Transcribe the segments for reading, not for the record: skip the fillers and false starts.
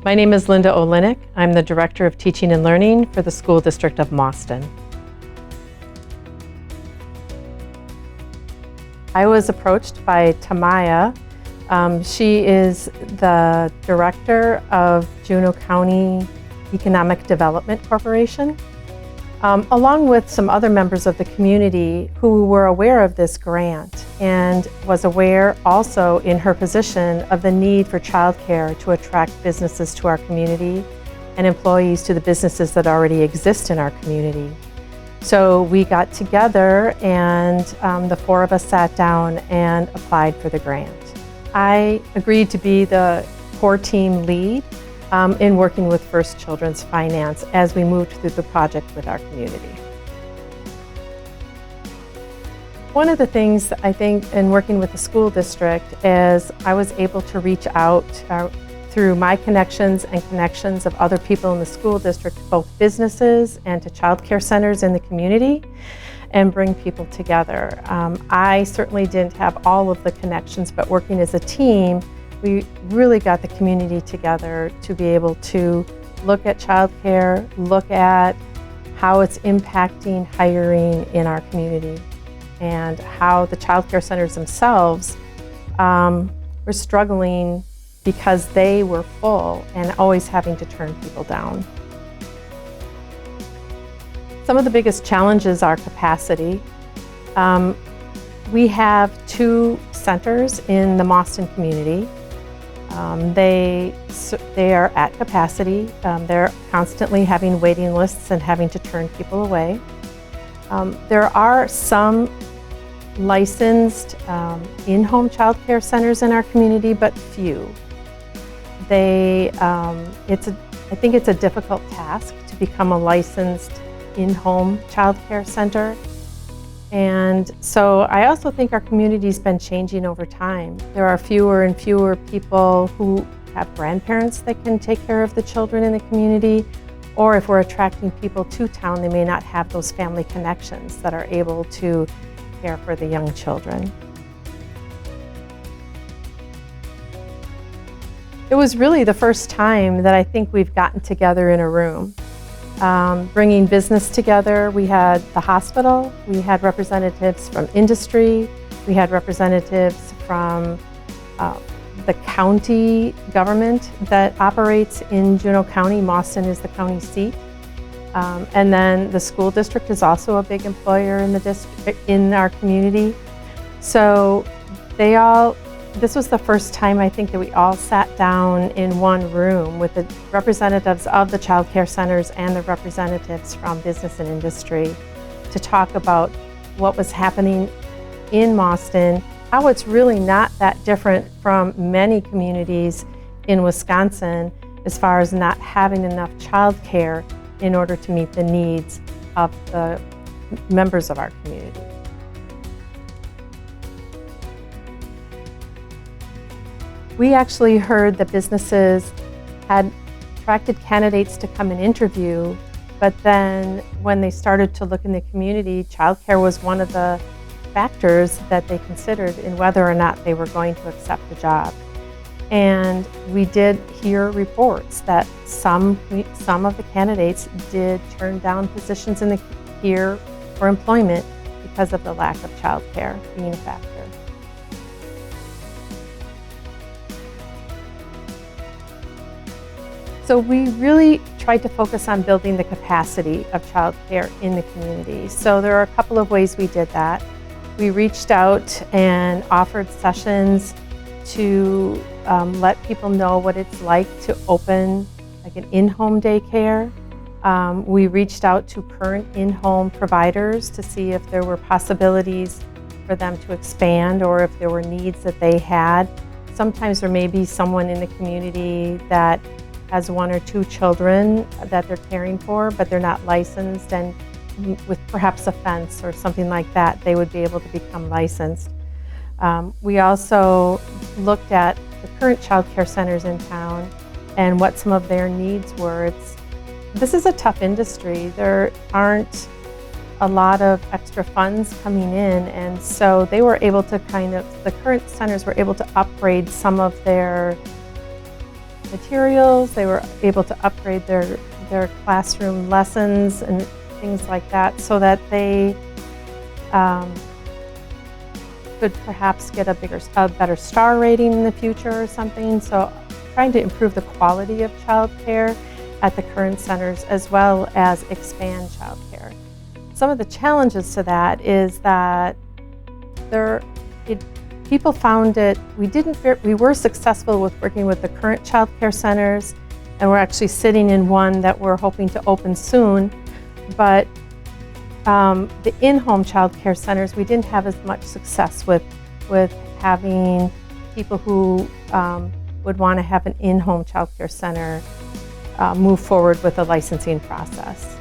My name is Lynda Oleinik. I'm the Director of Teaching and Learning for the School District of Mauston. I was approached by Tamaya. She is the Director of Juneau County Economic Development Corporation, along with some other members of the community who were aware of this grant and was aware also in her position of the need for childcare to attract businesses to our community and employees to the businesses that already exist in our community. So we got together and the four of us sat down and applied for the grant. I agreed to be the core team lead in working with First Children's Finance as we moved through the project with our community. One of the things I think in working with the school district is I was able to reach out through my connections and connections of other people in the school district, both businesses and to child care centers in the community, and bring people together. I certainly didn't have all of the connections, but working as a team, we really got the community together to be able to look at childcare, look at how it's impacting hiring in our community, and how the childcare centers themselves were struggling because they were full and always having to turn people down. Some of the biggest challenges are capacity. We have 2 centers in the Mauston community. They are at capacity. They're constantly having waiting lists and having to turn people away. There are some licensed in-home child care centers in our community, but few. I think it's a difficult task to become a licensed in-home child care center. And so I also think our community's been changing over time. There are fewer and fewer people who have grandparents that can take care of the children in the community, or if we're attracting people to town, they may not have those family connections that are able to care for the young children. It was really the first time that I think we've gotten together in a room. Bringing business together. We had the hospital, we had representatives from industry, we had representatives from the county government that operates in Juneau County. Mauston is the county seat. And then the school district is also a big employer in the district, in our community. So this was the first time I think that we all sat down in one room with the representatives of the child care centers and the representatives from business and industry to talk about what was happening in Mauston, how it's really not that different from many communities in Wisconsin as far as not having enough child care in order to meet the needs of the members of our community. We actually heard that businesses had attracted candidates to come and interview, but then when they started to look in the community, childcare was one of the factors that they considered in whether or not they were going to accept the job. And we did hear reports that some of the candidates did turn down positions here for employment because of the lack of childcare being a factor. So we really tried to focus on building the capacity of childcare in the community. So there are a couple of ways we did that. We reached out and offered sessions to let people know what it's like to open like an in-home daycare. We reached out to current in-home providers to see if there were possibilities for them to expand or if there were needs that they had. Sometimes there may be someone in the community that has 1 or 2 children that they're caring for, but they're not licensed, and with perhaps a fence or something like that, they would be able to become licensed. We also looked at the current child care centers in town and what some of their needs were. This is a tough industry. There aren't a lot of extra funds coming in, and so they were able to the current centers were able to upgrade some of their materials. They were able to upgrade their classroom lessons and things like that so that they could perhaps get a better star rating in the future or something. So trying to improve the quality of childcare at the current centers as well as expand childcare. Some of the challenges to that is that people found it, we were successful with working with the current childcare centers, and we're actually sitting in one that we're hoping to open soon, but the in-home childcare centers, we didn't have as much success with having people who would want to have an in-home childcare center move forward with the licensing process.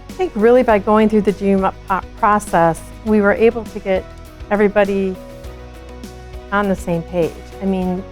I think really by going through the Dream Up process, we were able to get everybody on the same page. I mean,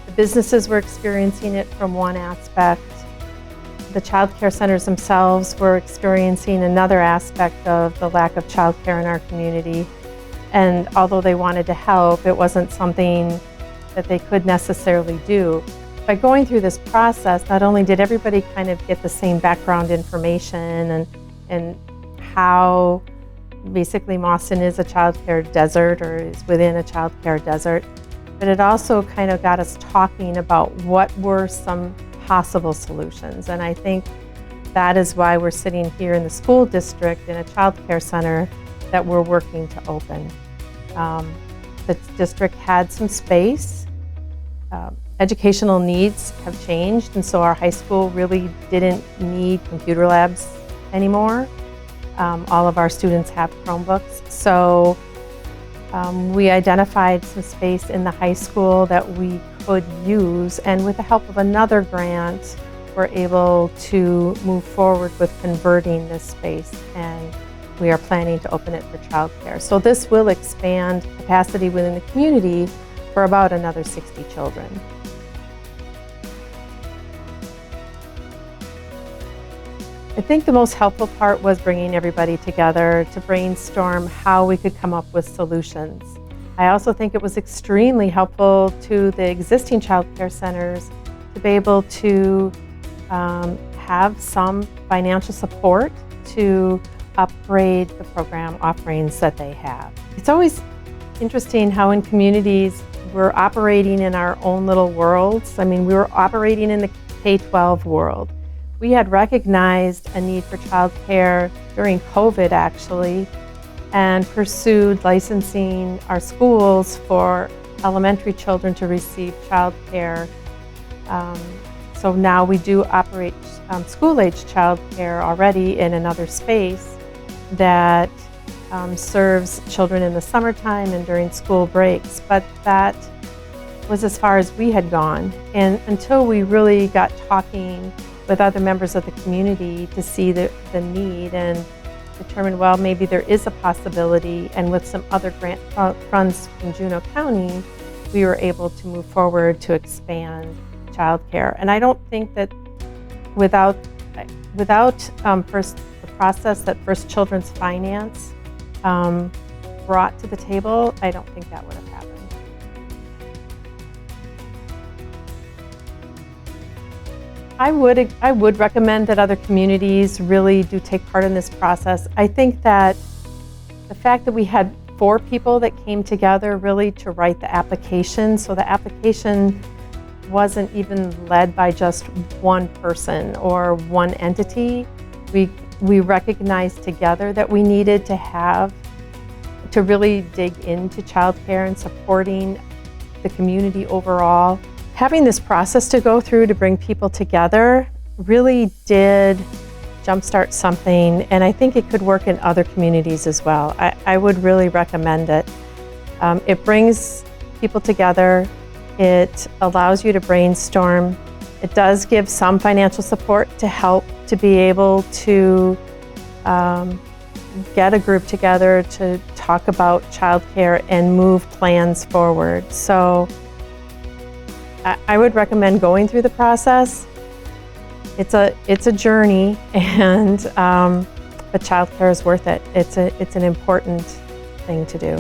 the businesses were experiencing it from one aspect. The child care centers themselves were experiencing another aspect of the lack of child care in our community. And although they wanted to help, it wasn't something that they could necessarily do. By going through this process, not only did everybody kind of get the same background information and how basically Mauston is a child care desert or is within a child care desert, but it also kind of got us talking about what were some possible solutions. And I think that is why we're sitting here in the school district in a child care center that we're working to open. The district had some space. Educational needs have changed, and so our high school really didn't need computer labs anymore. All of our students have Chromebooks, so we identified some space in the high school that we could use, and with the help of another grant, we're able to move forward with converting this space, and we are planning to open it for childcare. So this will expand capacity within the community for about another 60 children. I think the most helpful part was bringing everybody together to brainstorm how we could come up with solutions. I also think it was extremely helpful to the existing child care centers to be able to have some financial support to upgrade the program offerings that they have. It's always interesting how in communities we're operating in our own little worlds. I mean, we were operating in the K-12 world. We had recognized a need for childcare during COVID, actually, and pursued licensing our schools for elementary children to receive childcare. So now we do operate school-age childcare already in another space that serves children in the summertime and during school breaks, but that was as far as we had gone. And until we really got talking with other members of the community to see the need and determine, well, maybe there is a possibility, and with some other grant funds from Juneau County, we were able to move forward to expand childcare. And I don't think that without first the process that First Children's Finance brought to the table, I don't think that would have happened. I would recommend that other communities really do take part in this process. I think that the fact that we had 4 people that came together really to write the application, so the application wasn't even led by just one person or one entity. We recognized together that we needed to really dig into childcare and supporting the community overall. Having this process to go through to bring people together really did jumpstart something, and I think it could work in other communities as well. I would really recommend it. It brings people together. It allows you to brainstorm. It does give some financial support to help to be able to get a group together to talk about childcare and move plans forward. So I would recommend going through the process. It's a journey, and but childcare is worth it. It's an important thing to do.